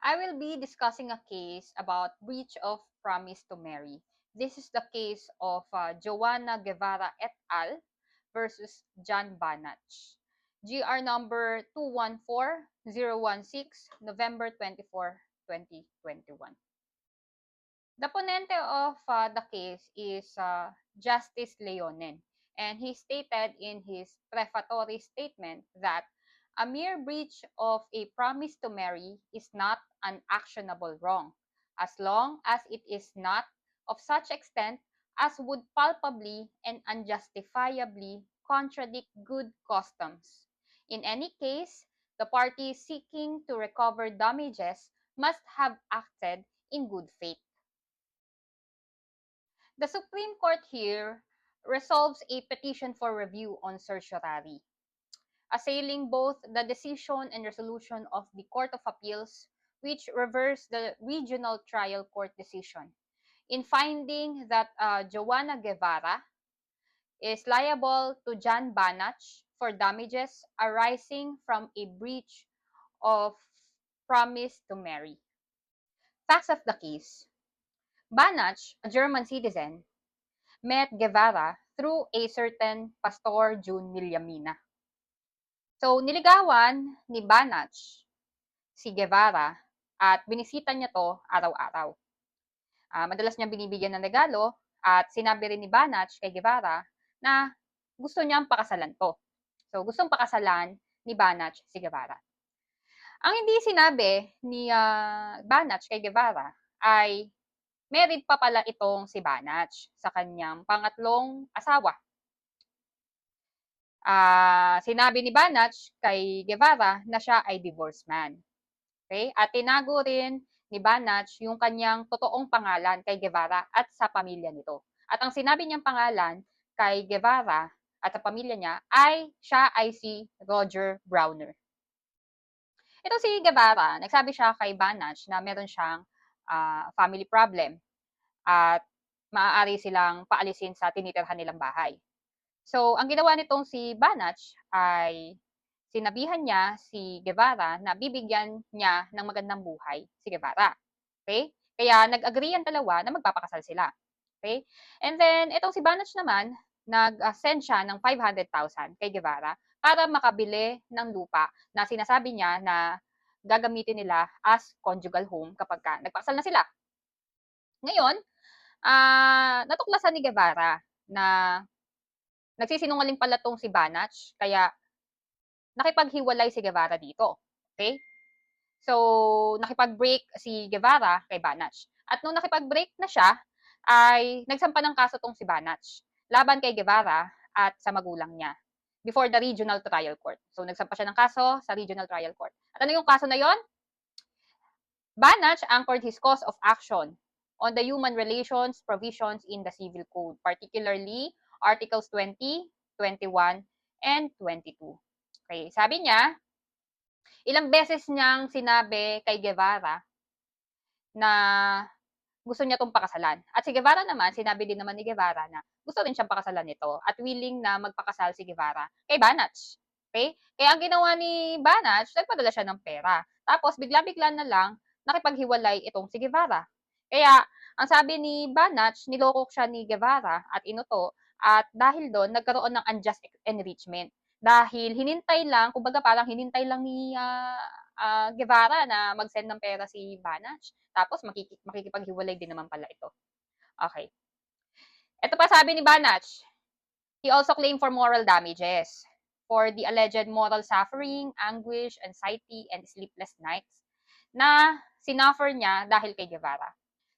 I will be discussing a case about breach of promise to marry. This is the case of Joanna Guevara et al. Versus John Banach. GR number 214016, November 24, 2021. The ponente of the case is Justice Leonen, and he stated in his prefatory statement that a mere breach of a promise to marry is not an actionable wrong, as long as it is not of such extent as would palpably and unjustifiably contradict good customs. In any case, the party seeking to recover damages must have acted in good faith. The Supreme Court here resolves a petition for review on certiorari, assailing both the decision and resolution of the Court of Appeals, which reversed the regional trial court decision in finding that Joanna Guevara is liable to John Banach for damages arising from a breach of promise to marry. Facts of the case. Banach, a German citizen, met Guevara through a certain Pastor June Millamina. So, niligawan ni Banach si Guevara at binisita niya to araw-araw. Madalas niya binibigyan ng regalo at sinabi rin ni Banach kay Guevara na gusto niyang pakasalan to. So, gustong pakasalan ni Banach si Guevara. Ang hindi sinabi ni Banach kay Guevara ay married pa pala itong si Banach sa kanyang pangatlong asawa. Sinabi ni Banach kay Guevara na siya ay divorced man. Okay? At tinago rin ni Banach yung kanyang totoong pangalan kay Guevara at sa pamilya nito. At ang sinabi niyang pangalan kay Guevara at sa pamilya niya ay siya ay si Roger Browner. Ito si Guevara, nagsabi siya kay Banach na meron siyang family problem at maaari silang paalisin sa tinitirhan nilang bahay. So, ang ginawa nitong si Banach ay sinabihan niya si Guevara na bibigyan niya ng magandang buhay si Guevara. Okay? Kaya nag-agree ang dalawa na magpapakasal sila. Okay? And then, itong si Banach naman, nag-send siya ng 500,000 kay Guevara para makabili ng lupa na sinasabi niya na gagamitin nila as conjugal home kapag nagpakasal na sila. Ngayon, natuklasan ni Guevara na nagsisinungaling pala tong si Banach, kaya nakipaghiwalay si Guevara dito. Okay? So, nakipag-break si Guevara kay Banach. At nung nakipag-break na siya, ay nagsampa ng kaso tong si Banach laban kay Guevara at sa magulang niya before the Regional Trial Court. So, nagsampa siya ng kaso sa Regional Trial Court. At ano yung kaso na yon? Banach anchored his cause of action on the human relations provisions in the Civil Code, particularly Articles 20, 21, and 22. Okay, sabi niya, ilang beses niyang sinabi kay Guevara na gusto niya itong pakasalan. At si Guevara naman, sinabi din naman ni Guevara na gusto rin siyang pakasalan nito at willing na magpakasal si Guevara kay Banach. Okay? Kaya ang ginawa ni Banach, nagpadala siya ng pera. Tapos bigla-bigla na lang, nakipaghiwalay itong si Guevara. Kaya ang sabi ni Banach, niloko siya ni Guevara at inuto at dahil doon, nagkaroon ng unjust enrichment. Dahil hinintay lang, kumbaga parang hinintay lang ni Guevara na mag-send ng pera si Banach. Tapos makikipaghiwalay din naman pala ito. Okay. Ito pa sabi ni Banach, he also claimed for moral damages for the alleged moral suffering, anguish, anxiety, and sleepless nights na sinuffer niya dahil kay Guevara.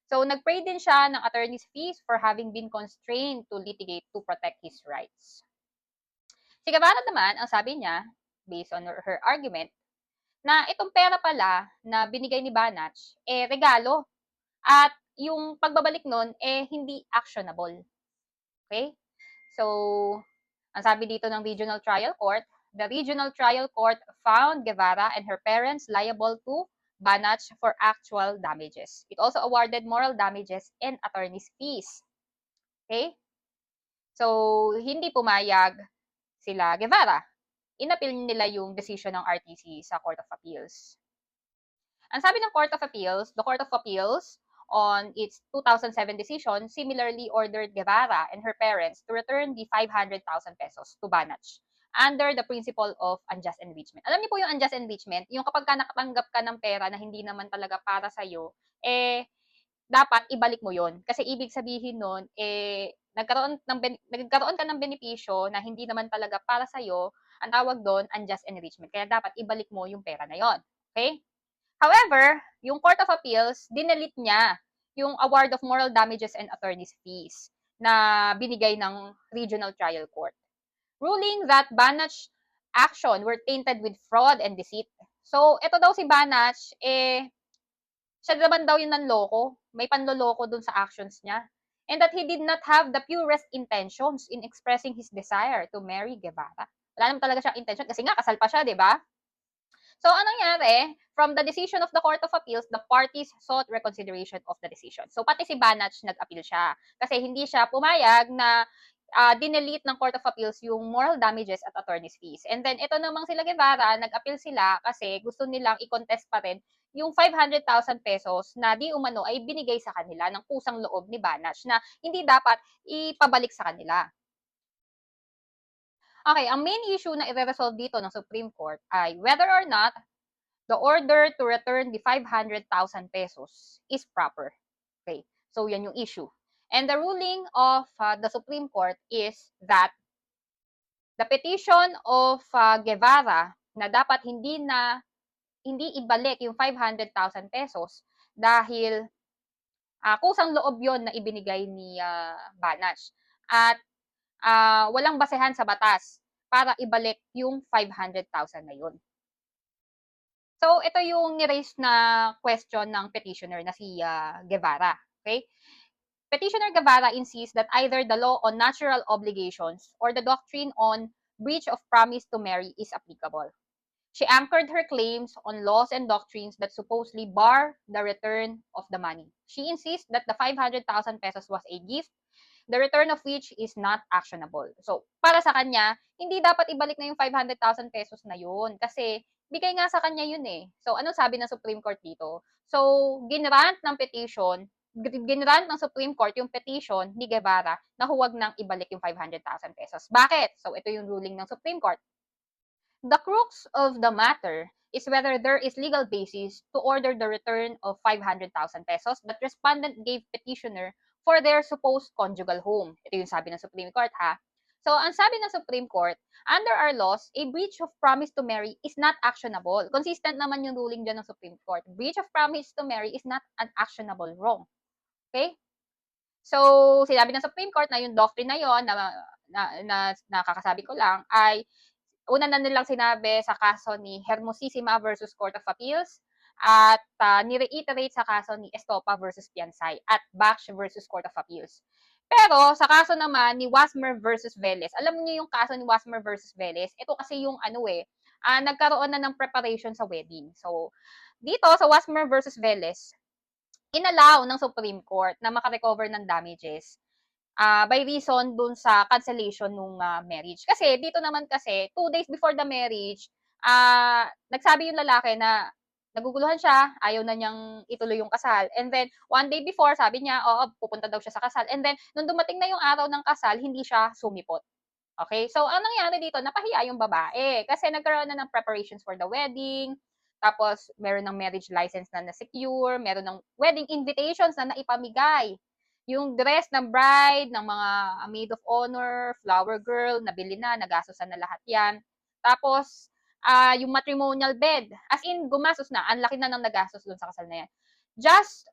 So, nag-pay din siya ng attorney's fees for having been constrained to litigate to protect his rights. Si Guevara naman, ang sabi niya, based on her argument, na itong pera pala na binigay ni Banach, regalo. At yung pagbabalik nun, hindi actionable. Okay? So, ang sabi dito ng Regional Trial Court, the Regional Trial Court found Guevara and her parents liable to Banach for actual damages. It also awarded moral damages and attorney's fees. Okay? So, hindi pumayag sila Guevara. Inappeal nila yung decision ng RTC sa Court of Appeals. Ang sabi ng Court of Appeals, the Court of Appeals on its 2007 decision similarly ordered Guevara and her parents to return the 500,000 pesos to Banach under the principle of unjust enrichment. Alam niyo po yung unjust enrichment, yung kapag ka nakatanggap ka ng pera na hindi naman talaga para sa'yo, dapat ibalik mo yon. Kasi ibig sabihin nun, nagkaroon ka ng benepisyo na hindi naman talaga para sa'yo, ang tawag doon, unjust enrichment. Kaya dapat ibalik mo yung pera na yon. Okay? However, yung Court of Appeals, dinelete niya yung award of moral damages and attorney's fees na binigay ng Regional Trial Court, ruling that Banach action were tainted with fraud and deceit. So, ito daw si Banach, siya naman daw yung nanloko. May panloloko dun sa actions niya. And that he did not have the purest intentions in expressing his desire to marry Guevara. Wala naman talaga siyang intention kasi nga kasal pa siya, di ba? So, anong nangyari? From the decision of the Court of Appeals, the parties sought reconsideration of the decision. So, pati si Banach nag-appeal siya. Kasi hindi siya pumayag na dinelete ng Court of Appeals yung moral damages at attorney's fees. And then, ito namang sila Guevara, nag-appeal sila kasi gusto nilang i-contest pa rin yung 500,000 pesos na di umano ay binigay sa kanila ng kusang loob ni Banach na hindi dapat ipabalik sa kanila. Okay, ang main issue na i-resolve dito ng Supreme Court ay whether or not the order to return the 500,000 pesos is proper. Okay, so yan yung issue. And the ruling of the Supreme Court is that the petition of Guevara na dapat hindi ibalik yung 500,000 pesos dahil kusang loob yon na ibinigay ni Banach. At walang basehan sa batas para ibalik yung 500,000 na yun. So, ito yung ni-raise na question ng petitioner na si Guevara. Okay? Petitioner Guevara insists that either the law on natural obligations or the doctrine on breach of promise to marry is applicable. She anchored her claims on laws and doctrines that supposedly bar the return of the money. She insists that the 500,000 pesos was a gift, the return of which is not actionable. So, para sa kanya, hindi dapat ibalik na yung 500,000 pesos na yun kasi bigay nga sa kanya yun eh. So, anong sabi ng Supreme Court dito? So, ginrant ng Supreme Court yung petition ni Guevara na huwag nang ibalik yung 500,000 pesos. Bakit? So, ito yung ruling ng Supreme Court. The crux of the matter is whether there is legal basis to order the return of 500,000 pesos that respondent gave petitioner for their supposed conjugal home. Ito yung sabi ng Supreme Court, ha? So, ang sabi ng Supreme Court, under our laws, a breach of promise to marry is not actionable. Consistent naman yung ruling dyan ng Supreme Court. Breach of promise to marry is not an actionable wrong. Okay? So, sinabi ng Supreme Court na yung doctrine na yon na nakakasabi ko lang ay una na nilang sinabi sa kaso ni Hermosissima versus Court of Appeals at ni-reiterate sa kaso ni Estopa versus Piansay at Bach versus Court of Appeals. Pero sa kaso naman ni Wasmer versus Velez, alam niyo yung kaso ni Wasmer versus Velez, ito kasi yung nagkaroon na ng preparation sa wedding. So, dito sa Wasmer versus Velez, inallow ng Supreme Court na makarecover ng damages by reason dun sa cancellation nung marriage. Kasi dito naman kasi, 2 days before the marriage, nagsabi yung lalaki na naguguluhan siya, ayaw na niyang ituloy yung kasal. And then, 1 day before, sabi niya, oo, pupunta daw siya sa kasal. And then, nung dumating na yung araw ng kasal, hindi siya sumipot. Okay? So, anong nangyari dito? Napahiya yung babae. Kasi nagkaroon na ng preparations for the wedding, tapos meron ng marriage license na na-secure, meron ng wedding invitations na naipamigay. Yung dress ng bride, ng mga maid of honor, flower girl, nabili na, nagastosan na lahat yan. Tapos, yung matrimonial bed, as in, gumastos na, ang laki na ng nagastos dun sa kasal na yan. Just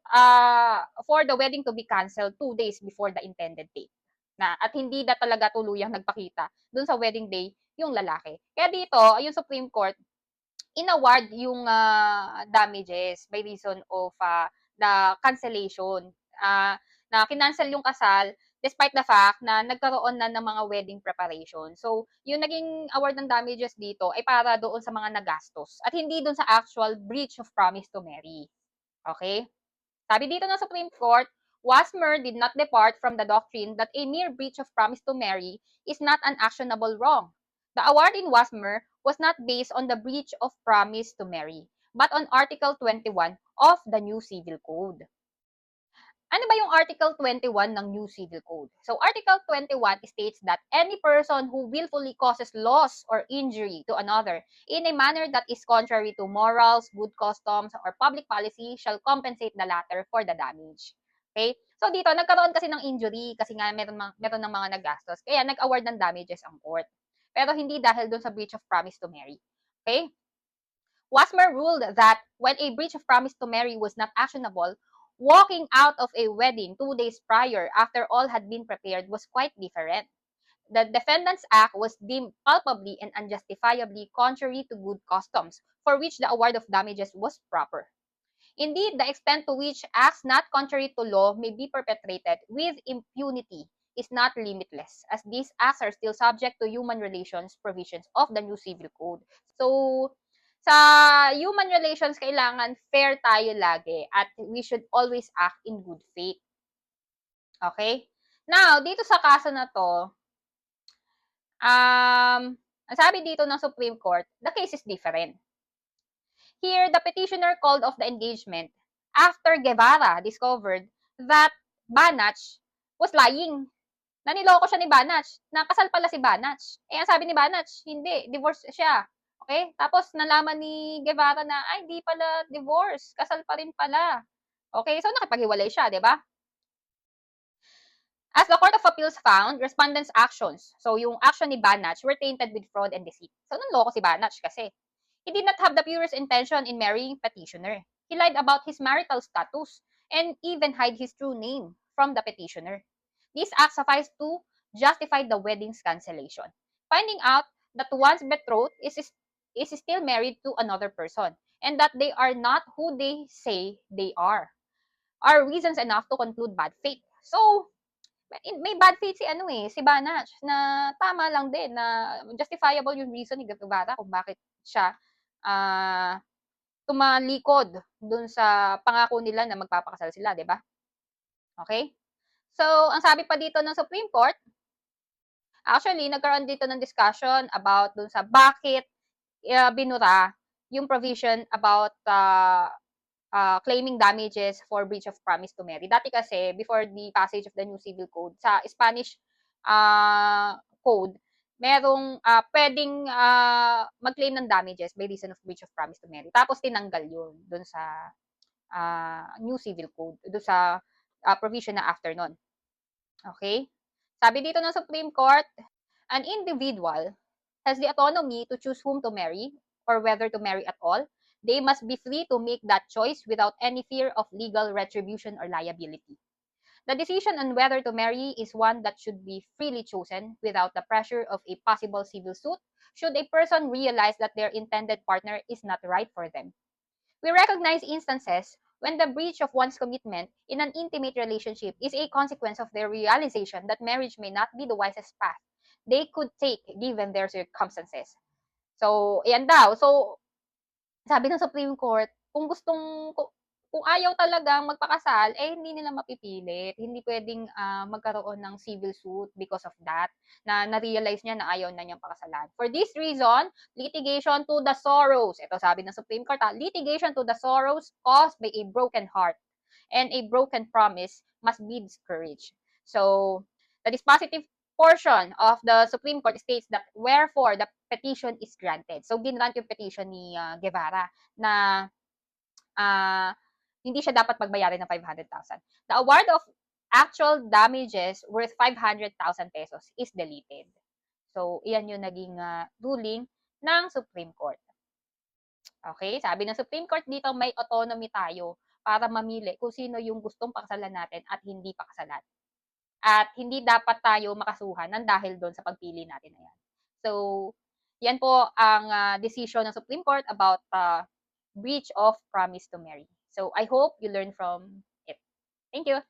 for the wedding to be canceled 2 days before the intended date. At hindi na talaga tuluyang nagpakita dun sa wedding day yung lalaki. Kaya dito, yung Supreme Court, inaward yung damages by reason of the cancellation. Na kinancel yung kasal despite the fact na nagkaroon na ng mga wedding preparation. So, yung naging award ng damages dito ay para doon sa mga nagastos at hindi doon sa actual breach of promise to marry. Okay? Sabi dito ng Supreme Court, Wasmer did not depart from the doctrine that a mere breach of promise to marry is not an actionable wrong. The award in Wasmer was not based on the breach of promise to marry, but on Article 21 of the new Civil Code. Ano ba yung Article 21 ng new Civil Code? So, Article 21 states that any person who willfully causes loss or injury to another in a manner that is contrary to morals, good customs, or public policy shall compensate the latter for the damage. Okay? So, dito, nagkaroon kasi ng injury kasi nga meron ng mga nagastos. Kaya nag-award ng damages ang court. Pero hindi dahil dun sa breach of promise to marry. Okay? Wasmer ruled that when a breach of promise to marry was not actionable, walking out of a wedding 2 days prior after all had been prepared was quite different. The defendant's act was deemed palpably and unjustifiably contrary to good customs, for which the award of damages was proper. Indeed, the extent to which acts not contrary to law may be perpetrated with impunity is not limitless, as these acts are still subject to human relations provisions of the new civil code. So, sa human relations, kailangan fair tayo lagi at we should always act in good faith. Okay? Now, dito sa kaso na to, ang sabi dito ng Supreme Court, the case is different. Here, the petitioner called off the engagement after Guevara discovered that Banach was lying. Naniloko siya ni Banach. Nakasal pala si Banach. Eh, ang sabi ni Banach, hindi, divorce siya. Okay? Tapos nalaman ni Guevara na, ay, hindi pala divorce. Kasal pa rin pala. Okay? So, nakipaghiwalay siya, di ba? As the Court of Appeals found, respondents' actions, so yung action ni Banach, were tainted with fraud and deceit. So, nanloko si Banach kasi. He did not have the purest intention in marrying petitioner. He lied about his marital status and even hide his true name from the petitioner. This act sufficed to justify the wedding's cancellation. Finding out that one's betrothed is still married to another person and that they are not who they say they are reasons enough to conclude bad faith. So, may bad faith si Banach na tama lang din na justifiable yung reason ni Guevara kung bakit siya tumalikod dun sa pangako nila na magpapakasal sila, 'di ba? Okay? So, ang sabi pa dito ng Supreme Court, actually nagkaroon dito ng discussion about dun sa bakit binura yung provision about claiming damages for breach of promise to marry. Dati kasi, before the passage of the new civil code, sa Spanish code, merong pwedeng mag-claim ng damages by reason of breach of promise to marry. Tapos tinanggal yun dun sa new civil code, dun sa provision na after nun. Okay? Sabi dito ng Supreme Court, an individual has the autonomy to choose whom to marry or whether to marry at all. They must be free to make that choice without any fear of legal retribution or liability. The decision on whether to marry is one that should be freely chosen without the pressure of a possible civil suit should a person realize that their intended partner is not right for them. We recognize instances when the breach of one's commitment in an intimate relationship is a consequence of their realization that marriage may not be the wisest path they could take given their circumstances. So, yan daw. So, sabi ng Supreme Court, kung ayaw talagang magpakasal, eh hindi nila mapipilit. Hindi pwedeng magkaroon ng civil suit because of that, na na-realize niya na ayaw na niyang pakasalan. For this reason, litigation to the sorrows. Ito sabi ng Supreme Court, litigation to the sorrows caused by a broken heart and a broken promise must be discouraged. So, the dispositive portion of the Supreme Court states that wherefore the petition is granted. So, ginrant yung petition ni Guevara na hindi siya dapat pagbayarin ng 500,000. The award of actual damages worth 500,000 pesos is deleted. So, iyan yung naging ruling ng Supreme Court. Okay? Sabi ng Supreme Court dito, may autonomy tayo para mamili kung sino yung gustong pakasalan natin at hindi pakasalan. At hindi dapat tayo makasuhan ng dahil doon sa pagpili natin na yan. So, yan po ang decision ng Supreme Court about breach of promise to marry. So, I hope you learn from it. Thank you.